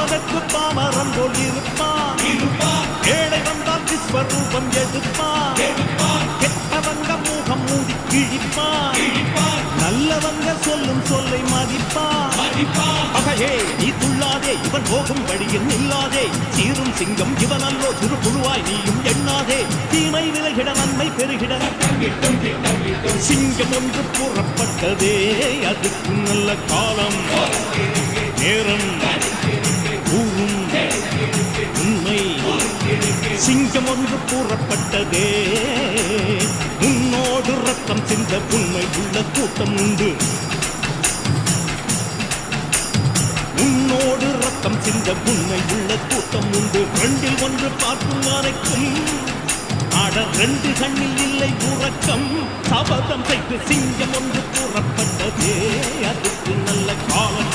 அவனுக்கு பாமரம் போல் இருப்பான். ஏழை வந்தால் விஸ்வரூபம் எடுப்பான். கெட்டவங்க முகம் மூடி கிழிப்பான். நல்லவங்க சொல்லும் சொல்லை மதிப்பான். அகையே நீ துள்ளாதே, இவன் போகும் வழியில் நில்லாதே. சீரும் சிங்கம் இவன் அல்லோ, சிறு புழுவாய் நீயும் எண்ணாதே. தீமை விலகிட நன்மை பெருகிட சிங்கம் ஒன்று கூறப்பட்டதே, அதுக்கு நல்ல காலம் நேரம் கூறும் உண்மை. சிங்கம் ஒன்று கூறப்பட்டதே, உன்னோடு ரத்தம் சிந்த உண்மை உள்ள கூட்டம் உண்டு. உன்னோடு ரத்தம் சிந்த உண்மை உள்ள கூட்டம் உண்டு. ரெண்டில் ஒன்று பார்க்கும் அனைக்கும் ஆட ரெண்டு கண்ணில் இல்லை உறக்கம். சபதம் செய்து சிங்கம் ஒன்று கூறப்பட்டதே, அதுக்கு நல்ல காலம்